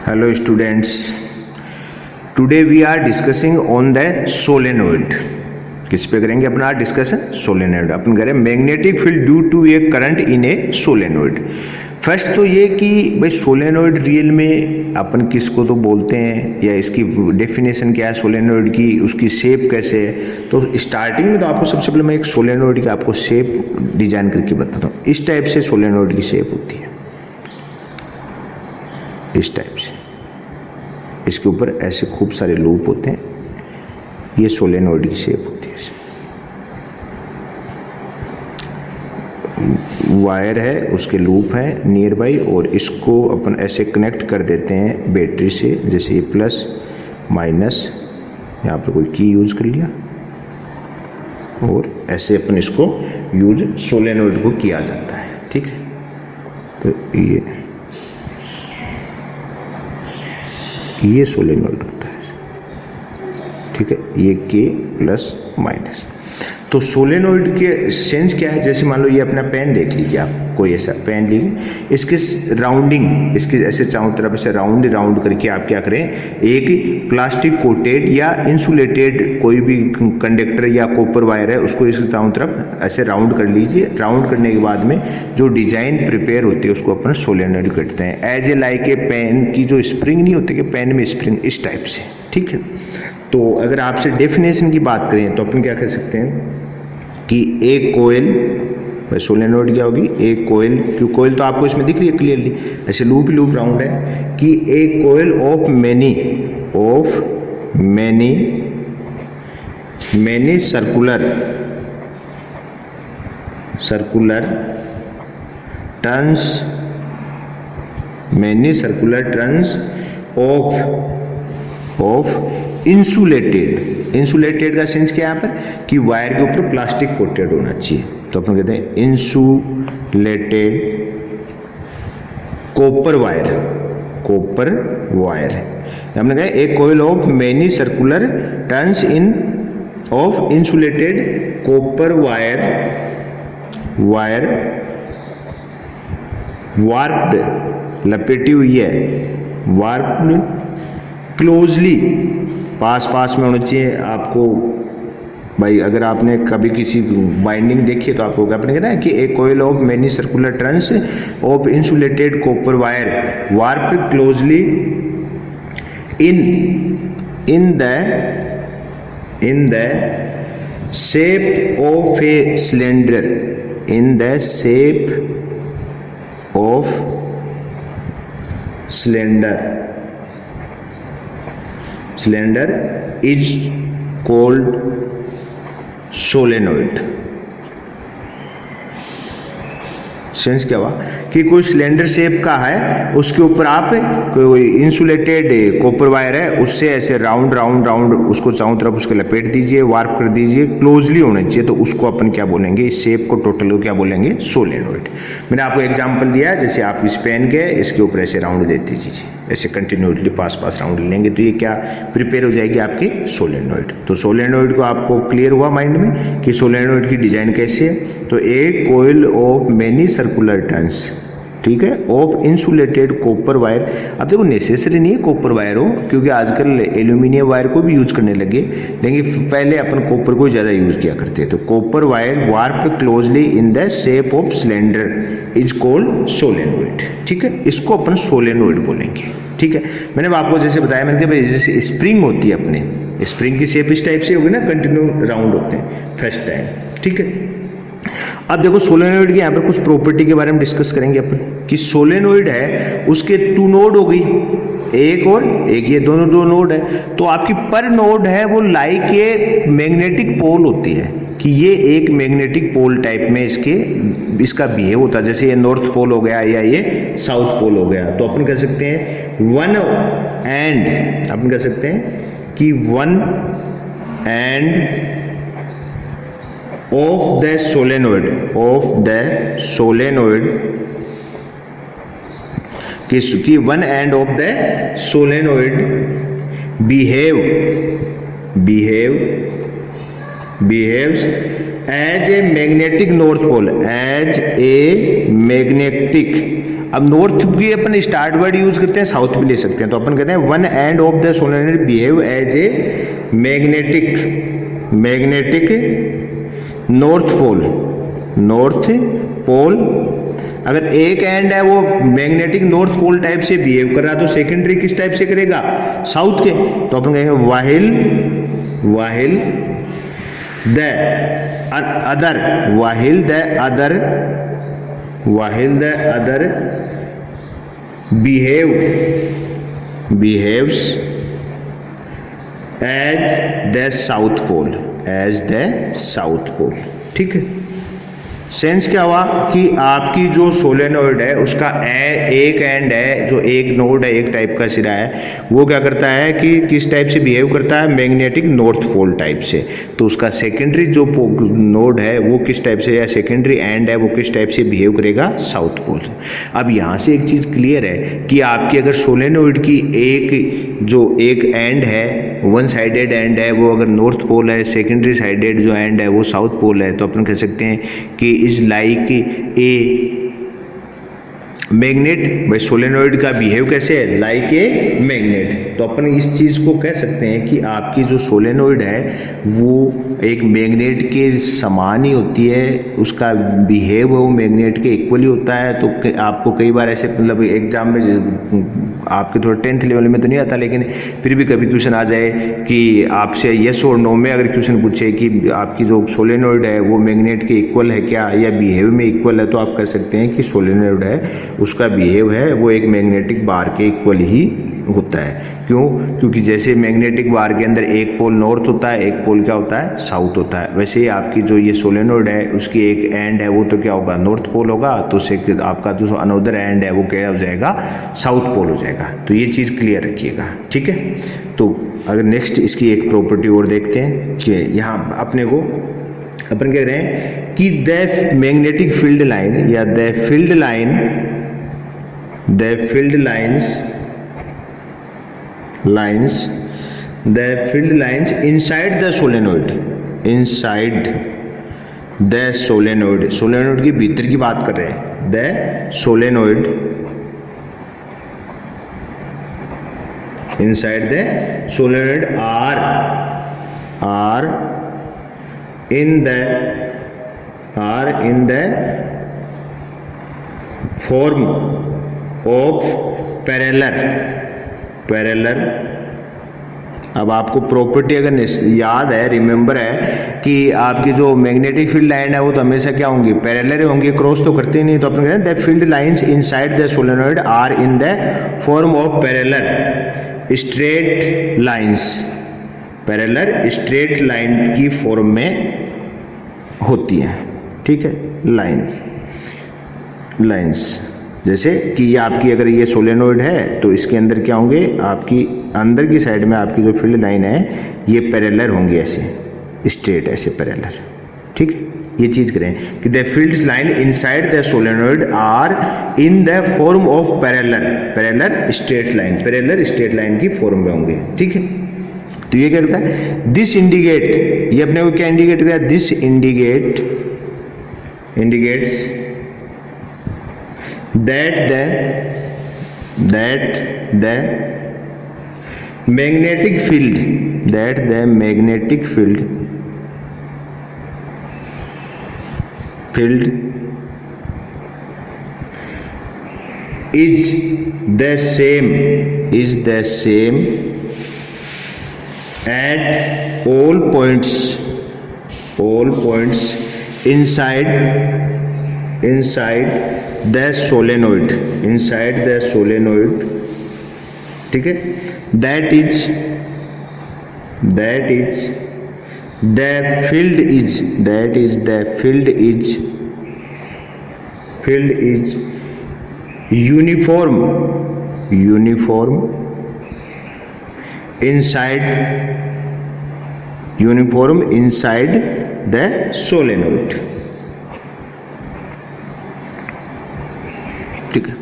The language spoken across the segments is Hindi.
Hello students, today we are discussing on the solenoid. किस पे करेंगे अपना डिस्कशन? सोलेनोइड. अपन करें magnetic field due to a current in a solenoid. First तो ये कि भाई सोलेनोइड रियल में अपन किसको तो बोलते हैं या इसकी डेफिनेशन क्या है सोलेनोइड की, उसकी शेप कैसे है. तो स्टार्टिंग में तो आपको सबसे पहले मैं एक सोलेनोइड की आपको शेप डिजाइन करके बताता हूँ. इस टाइप से सोलेनोइड की शेप होती है, इस टाइप से. इसके ऊपर ऐसे खूब सारे लूप होते हैं. ये सोलेनोइड की शेप होती है. वायर है, उसके लूप है नियर बाई, और इसको अपन ऐसे कनेक्ट कर देते हैं बैटरी से. जैसे ये प्लस माइनस, यहाँ पर कोई की यूज कर लिया, और ऐसे अपन इसको यूज सोलेनोइड को किया जाता है. ठीक है. तो ये सोलेनोइड होता है. ठीक है. ये के प्लस माइनस. तो सोलेनोइड के सेंस क्या है? जैसे मान लो ये अपना पेन देख लीजिए, आप कोई ऐसा पेन लीजिए, इसके राउंडिंग, इसके ऐसे चारों तरफ ऐसे राउंड करके आप क्या करें, एक प्लास्टिक कोटेड या इंसुलेटेड कोई भी कंडक्टर या कॉपर वायर है, उसको इसके चारों तरफ ऐसे राउंड कर लीजिए. राउंड करने के बाद में जो डिजाइन प्रिपेयर होती है उसको अपन सोलेनोइड कहते हैं. As a like a pen की जो स्प्रिंग नहीं होती कि पेन में स्प्रिंग, इस टाइप से. ठीक है. तो अगर आपसे डेफिनेशन की बात करें तो अपन क्या कह सकते हैं कि एक कोयल, सोलेनोइड क्या होगी, एक कोयल. क्यों कोयल तो आपको इसमें दिख रही है क्लियरली, ऐसे लूप राउंड है कि एक coil of many circular turns of insulated का सेंस क्या है यहाँ पर कि वायर के ऊपर प्लास्टिक कोटेड होना चाहिए. तो अपन कहते हैं इंसुलेटेड कॉपर वायर. हमने कहा एक coil of many circular turns in of insulated copper wire warped, लपेटी हुई है, वार्प्ड क्लोजली, पास में होना चाहिए. आपको भाई अगर आपने कभी किसी बाइंडिंग देखी है तो आपको आपने कहना है कि एक coil of many circular turns of insulated copper wire warped closely in the shape of a cylinder, cylinder is called solenoid. Sense क्या हुआ कि कोई सिलेंडर शेप का है, उसके ऊपर आप कोई इंसुलेटेड कॉपर वायर है, उससे ऐसे राउंड उसको चारों तरफ उसके लपेट दीजिए, वार्प कर दीजिए, क्लोजली होना चाहिए. तो उसको अपन क्या बोलेंगे, इस शेप को टोटल को क्या बोलेंगे, सोलेनोइड. मैंने आपको एग्जांपल दिया है, जैसे आप इस पेन के इसके ऊपर ऐसे राउंड देते दीजिए, ऐसे कंटिन्यूसली पास राउंड लेंगे तो ये क्या प्रिपेयर हो जाएगी आपकी सोलेनोइड. तो सोलेनोइड को आपको क्लियर हुआ माइंड में कि सोलेनोइड की डिजाइन कैसे है. तो एक coil of many circular turns, ठीक है, ऑफ इंसुलेटेड कॉपर वायर. अब देखो नेसेसरी नहीं है कॉपर वायर हो, क्योंकि आजकल एल्यूमिनियम वायर को भी यूज करने लगे, लेकिन पहले अपन कॉपर को ज़्यादा यूज किया करते. तो copper wire warped closely in the shape of cylinder is called solenoid. ठीक है. इसको अपन सोलेनोइड बोलेंगे. ठीक है. मैंने आपको जैसे बताया, मैंने कहा जैसे स्प्रिंग होती है, अपने स्प्रिंग की शेप इस टाइप से होगी ना, कंटिन्यू राउंड होते हैं फर्स्ट टाइम. ठीक है. अब देखो सोलेनोइड की यहाँ पर कुछ प्रॉपर्टी के बारे में डिस्कस करेंगे अपन कि सोलेनोइड है उसके 2 नोड हो गई, एक और एक, ये दोनों 2 नोड है. तो आपकी पर नोड है वो लाइक ए मैग्नेटिक पोल होती है, कि ये एक मैग्नेटिक पोल टाइप में इसका बिहेव होता है. जैसे ये नॉर्थ पोल हो गया या ये साउथ पोल हो गया. तो अपन कह सकते हैं one and of the solenoid कि one end of the solenoid behaves as a magnetic north pole, अब नॉर्थ की अपन स्टार्ट वर्ड यूज करते हैं, साउथ भी ले सकते हैं। तो अपन कहते हैं one end of the solenoid behave as a magnetic north pole. अगर एक एंड है वो मैग्नेटिक नॉर्थ पोल टाइप से बिहेव कर रहा है तो सेकेंडरी किस टाइप से करेगा, साउथ के। तो अपन कहेंगे while the other behaves as the south pole। ठीक है, सेंस क्या हुआ कि आपकी जो सोलेनोइड है उसका एक एंड है, जो एक नोड है, एक टाइप का सिरा है, वो क्या करता है कि किस टाइप से बिहेव करता है, मैग्नेटिक नॉर्थ पोल टाइप से। तो उसका सेकेंडरी जो नोड है वो किस टाइप से, या सेकेंडरी एंड है वो किस टाइप से बिहेव करेगा, साउथ पोल। अब यहाँ से एक चीज़ क्लियर है कि आपकी अगर सोलेनोइड की एक एंड है, वन साइडेड एंड है, वो अगर नॉर्थ पोल है, सेकेंडरी साइडेड जो एंड है वो साउथ पोल है, तो अपन कह सकते हैं कि इज लाइक ए मैग्नेट। भाई सोलेनोइड का बिहेव कैसे है, लाइक ए मैग्नेट। तो अपन इस चीज को कह सकते हैं कि आपकी जो सोलेनोइड है वो एक मैग्नेट के समान ही होती है, उसका बिहेव वो मैग्नेट के इक्वली होता है। तो आपको कई बार ऐसे मतलब एग्जाम में आपके थोड़ा 10th लेवल में तो नहीं आता, लेकिन फिर भी कभी क्वेश्चन आ जाए कि आपसे यस और नो में अगर क्वेश्चन पूछे कि आपकी जो सोलेनोइड है वो मैग्नेट के इक्वल है क्या, या बिहेव में इक्वल है, तो आप कह सकते हैं कि सोलेनोइड है उसका बिहेव है वो एक मैग्नेटिक बार के इक्वल ही होता है। क्यों? क्योंकि जैसे मैग्नेटिक बार के अंदर एक पोल नॉर्थ होता है, एक पोल क्या होता है, साउथ होता है, वैसे ही आपकी जो ये सोलेनोइड है उसकी एक एंड है वो तो क्या होगा, नॉर्थ पोल होगा, तो आपका जो अनदर एंड है वो क्या हो जाएगा, साउथ पोल हो जाएगा। तो ये चीज़ क्लियर रखिएगा, ठीक है। तो अगर नेक्स्ट इसकी एक प्रॉपर्टी और देखते हैं कि यहाँ अपन कह रहे हैं कि द मैग्नेटिक फील्ड लाइन या the field lines inside the solenoid के भीतर की बात कर रहे हैं। The solenoid inside the solenoid are in the form of parallel। अब आपको प्रॉपर्टी अगर याद है, रिमेंबर है कि आपकी जो मैग्नेटिक फील्ड लाइन है वो तो हमेशा क्या होंगी, पैरेलल होंगी, क्रॉस तो करते ही नहीं। तो अपन कहते हैं the field lines inside the solenoid are in the form of parallel straight line की फॉर्म में होती है, ठीक है। लाइंस जैसे कि ये आपकी अगर ये सोलेनोइड है तो इसके अंदर क्या होंगे, आपकी अंदर की साइड में आपकी जो फील्ड लाइन है ये पैरेलल होंगी, ऐसे स्ट्रेट, ऐसे पैरेलल, ठीक है। ये चीज करें कि the fields line inside the solenoid are in the form of parallel straight line की फॉर्म में होंगे, ठीक है। तो ये क्या कहता है, दिस इंडिकेट, ये अपने को क्या इंडिकेट कर रहा है, this indicates that the magnetic field is the same at all points inside the solenoid, ठीक है। that is the field is uniform inside the solenoid, ठीक है।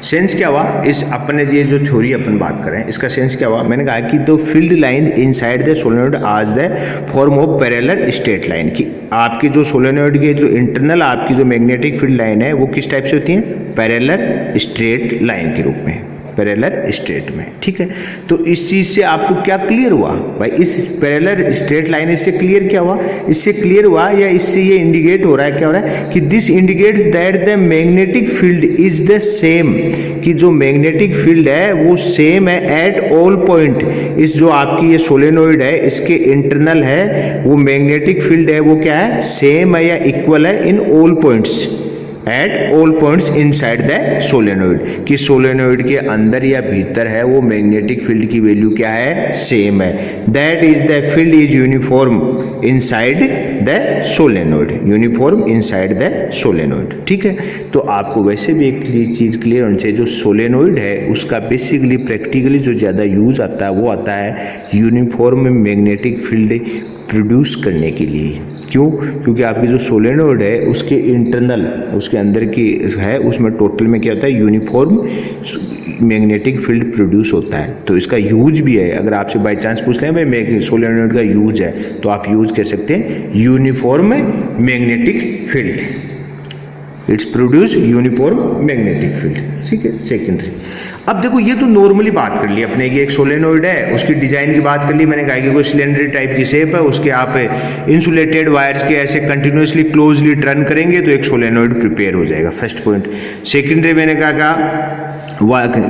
सेंस क्या हुआ, इस अपने ये जो थ्योरी अपन बात करें इसका सेंस क्या हुआ, मैंने कहा कि the field line inside the solenoid as the form of parallel straight line, की आपकी जो सोलेनोइड के जो इंटरनल आपकी जो मैग्नेटिक फील्ड लाइन है वो किस टाइप से होती है, पैरेलल स्ट्रेट लाइन के रूप में, पैरेलल स्ट्रेट में। ठीक है, तो इस चीज से आपको क्या क्लियर हुआ भाई, इस पैरेलल स्ट्रेट लाइन इससे क्लियर क्या हुआ, इससे क्लियर हुआ या इससे ये इंडिकेट हो रहा है, क्या हो रहा है कि this indicates that the magnetic field is the same, कि जो मैग्नेटिक फील्ड है वो सेम है एट ऑल पॉइंट, इस जो आपकी ये सोलेनोइड है इसके इंटरनल है वो मैग्नेटिक फील्ड है वो क्या है, सेम है या इक्वल है in all points, at all points inside the solenoid, कि सोलेनोइड के अंदर या भीतर है वो मैग्नेटिक फील्ड की वैल्यू क्या है, सेम है। That is the field is uniform inside the solenoid, uniform inside the solenoid. ठीक है, तो आपको वैसे भी एक चीज क्लियर होनी चाहिए, जो सोलेनोइड है उसका बेसिकली प्रैक्टिकली जो ज़्यादा यूज आता है वो आता है यूनिफॉर्म मैग्नेटिक फील्ड प्रोड्यूस करने के लिए। क्यों, क्योंकि आपकी जो सोलेनोइड है उसके इंटरनल, उसके अंदर की है, उसमें टोटल में क्या होता है, यूनिफॉर्म मैग्नेटिक फील्ड प्रोड्यूस होता है। तो इसका यूज भी है, अगर आपसे बाय चांस पूछ लें भाई सोलेनोइड का यूज है, तो आप यूज कह सकते हैं uniform magnetic field, it's produce uniform magnetic field. ठीक है, सेकेंडरी। अब देखो ये तो नॉर्मली बात कर ली अपने की, एक सोलेनोइड है उसकी डिजाइन की बात कर ली, मैंने कहा कि कोई सिलेंडर टाइप की शेप है, उसके आप इंसुलेटेड वायर्स के ऐसे कंटिन्यूसली क्लोजली टर्न करेंगे तो एक सोलेनोइड प्रिपेयर हो जाएगा, फर्स्ट पॉइंट। सेकेंडरी मैंने कहा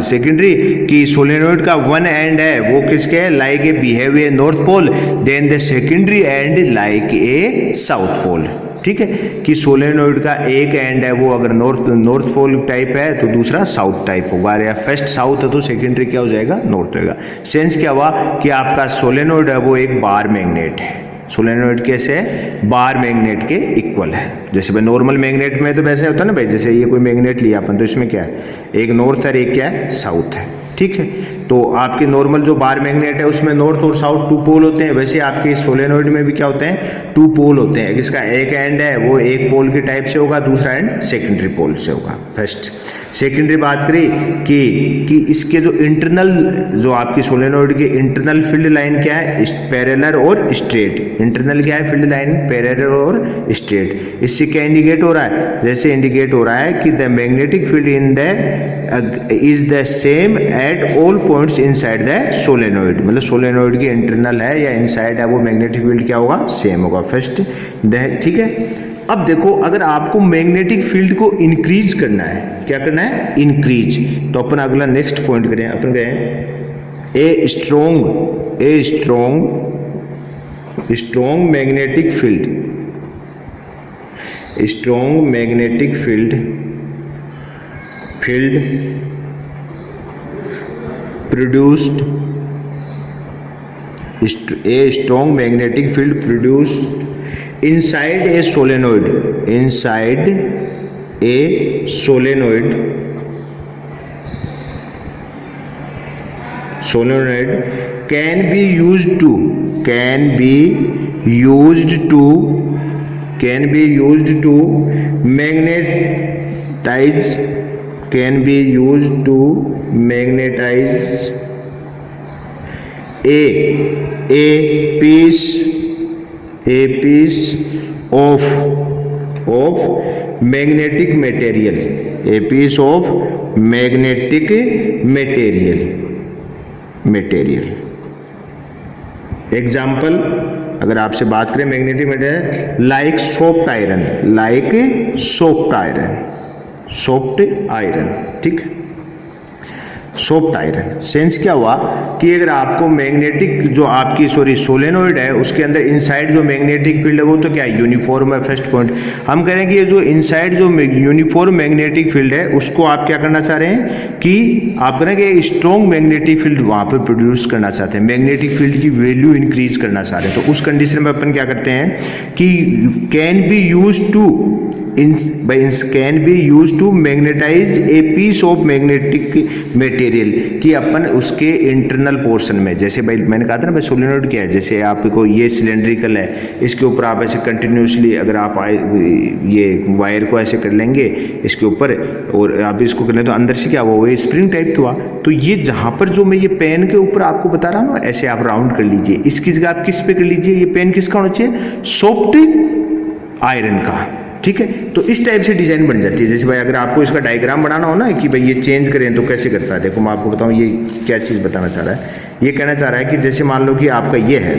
सेकेंडरी कि सोलेनोइड का वन एंड है वो किसके है, like a behave a north pole, then the secondary end like a south pole. ठीक है, कि सोलेनोइड का एक एंड है वो अगर नॉर्थ पोल टाइप है तो दूसरा साउथ टाइप होगा, या फर्स्ट साउथ है तो सेकेंडरी क्या हो जाएगा, नॉर्थ होगा। सेंस क्या हुआ कि आपका सोलेनोइड है वो एक बार मैग्नेट है, सोलेनोइड कैसे है, बार मैग्नेट के इक्वल है। जैसे भाई नॉर्मल मैग्नेट में तो वैसे होता है ना भाई, जैसे ये कोई मैग्नेट लिया अपन तो इसमें क्या है, एक नॉर्थ है एक क्या है, साउथ है। ठीक है, तो आपके नॉर्मल जो बार मैग्नेट है उसमें नॉर्थ और साउथ टू पोल होते हैं, वैसे आपके सोलेनोइड में भी क्या होते हैं, टू पोल होते हैं। इसका एक एंड है वो एक पोल के टाइप से होगा, दूसरा एंड सेकेंडरी पोल से होगा। फर्स्ट सेकेंडरी बात करी कि इसके जो इंटरनल, जो आपकी सोलेनोइड के इंटरनल फील्ड लाइन क्या है, पैरेलल और स्ट्रेट। इंटरनल क्या है फील्ड लाइन, पैरेलल और स्ट्रेट। इससे क्या इंडिकेट हो रहा है, जैसे इंडिकेट हो रहा है कि the magnetic field in the is the same at all points inside the solenoid, मतलब सोलेनोइड के इंटरनल है या इनसाइड है वो मैग्नेटिक फील्ड क्या होगा, सेम होगा। फर्स्ट ठीक है। अब देखो अगर आपको मैग्नेटिक फील्ड को इंक्रीज करना है, क्या करना है, इंक्रीज, तो अपन अगला नेक्स्ट पॉइंट करें, अपन कहें ए strong magnetic field produced inside a solenoid can be used to magnetize a piece of magnetic material। Example अगर आपसे बात करें magnetic material, like soft iron. ठीक, सॉफ्ट आयरन। सेंस क्या हुआ कि अगर आपको मैग्नेटिक जो आपकी सोलेनोइड है उसके अंदर इनसाइड जो मैग्नेटिक फील्ड है वो तो क्या है, यूनिफॉर्म है। फर्स्ट पॉइंट हम कह रहे हैं कि ये जो इनसाइड जो यूनिफॉर्म मैग्नेटिक फील्ड है उसको आप क्या करना चाह रहे हैं कि आप करें कि स्ट्रॉन्ग मैग्नेटिक फील्ड वहां पर प्रोड्यूस करना चाहते हैं, मैग्नेटिक फील्ड की वैल्यू इंक्रीज करना चाह रहे हैं। तो उस कंडीशन में अपन क्या करते हैं कि can be use to magnetize a piece of magnetic material. Material कि अपन उसके इंटरनल पोर्शन में, जैसे भाई मैंने कहा था ना भाई सोलेनोइड क्या है, जैसे आपको ये सिलेंड्रिकल है, इसके ऊपर आप ऐसे कंटिन्यूसली अगर आप ये वायर को ऐसे कर लेंगे इसके ऊपर और आप इसको कर लें तो अंदर से क्या हुआ, वो स्प्रिंग टाइप हुआ। तो ये जहाँ पर जो मैं ये पेन के ऊपर आपको बता रहा हूँ ना, ऐसे आप राउंड कर लीजिए, इसकी जगह आप किस पे कर लीजिए, ये पेन किसका होना चाहिए, सॉफ्ट आयरन का, ठीक है। तो इस टाइप से डिजाइन बन जाती है। जैसे भाई अगर आपको इसका डायग्राम बनाना हो ना कि भाई ये चेंज करें तो कैसे करता है, देखो मैं आपको बताऊं ये क्या चीज़ बताना चाह रहा है। ये कहना चाह रहा है कि जैसे मान लो कि आपका ये है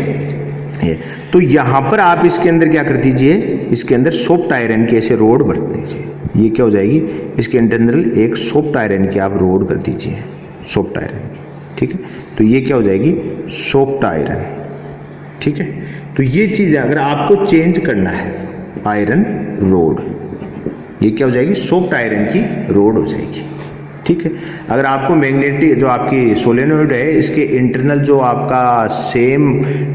ये, तो यहाँ पर आप इसके अंदर क्या कर दीजिए, इसके अंदर सॉफ्ट आयरन की ऐसे रोड भर दीजिए, ये क्या हो जाएगी, इसके इंटरनल एक सॉफ्ट आयरन की आप रोड कर दीजिए, सॉफ्ट आयरन, ठीक है। तो ये क्या हो जाएगी, सॉफ्ट आयरन, ठीक है। तो ये चीज़ अगर आपको चेंज करना है, आयरन रोड, ये क्या हो जाएगी, सॉफ्ट आयरन की रोड हो जाएगी, ठीक है। अगर आपको मैग्नेटिक जो आपकी सोलेनोइड है, इसके इंटरनल जो आपका सेम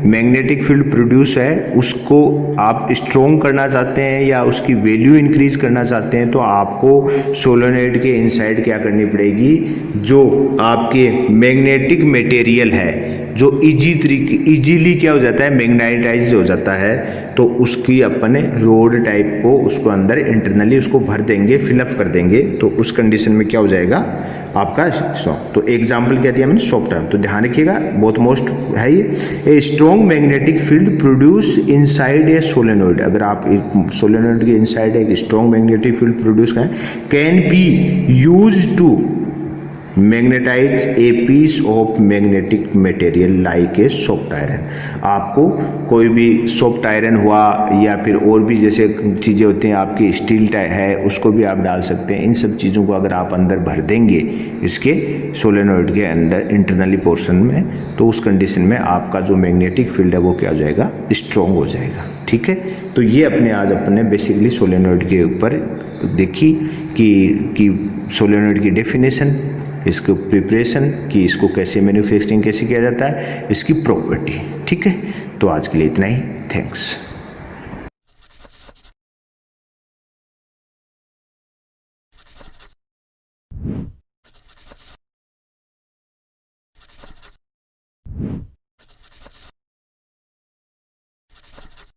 मैग्नेटिक फील्ड प्रोड्यूस है उसको आप स्ट्रॉन्ग करना चाहते हैं या उसकी वैल्यू इंक्रीज करना चाहते हैं, तो आपको सोलेनोइड के इनसाइड क्या करनी पड़ेगी, जो आपके मैग्नेटिक मटेरियल है जो इजीली क्या हो जाता है, मैग्नेटाइज हो जाता है, तो उसकी अपने रोड टाइप को उसको अंदर इंटरनली उसको भर देंगे, फिलअप कर देंगे, तो उस कंडीशन में क्या हो जाएगा आपका सॉफ्ट। तो एग्जाम्पल क्या दिया मैंने, सॉफ्ट टर्म, तो ध्यान रखिएगा बहुत मोस्ट है ये, a strong magnetic field produce inside a solenoid, अगर आप सोलेनोइड के इनसाइड एक स्ट्रॉन्ग मैग्नेटिक फील्ड प्रोड्यूस करें, can be use to magnetize a piece of magnetic material like a soft iron. आपको कोई भी सॉफ्ट आयरन हुआ या फिर और भी जैसे चीज़ें होती हैं आपकी स्टील है, उसको भी आप डाल सकते हैं। इन सब चीज़ों को अगर आप अंदर भर देंगे इसके सोलेनोइड के अंदर इंटरनली पोर्शन में, तो उस कंडीशन में आपका जो मैग्नेटिक फील्ड है वो क्या हो जाएगा, स्ट्रॉन्ग हो जाएगा, ठीक है। तो ये अपने आज अपने बेसिकली सोलेनोइड के ऊपर देखी कि सोलेनोइड की डेफिनेशन, इसको प्रिपरेशन कि इसको कैसे मैन्युफैक्चरिंग कैसे किया जाता है, इसकी प्रॉपर्टी, ठीक है। तो आज के लिए इतना ही, थैंक्स।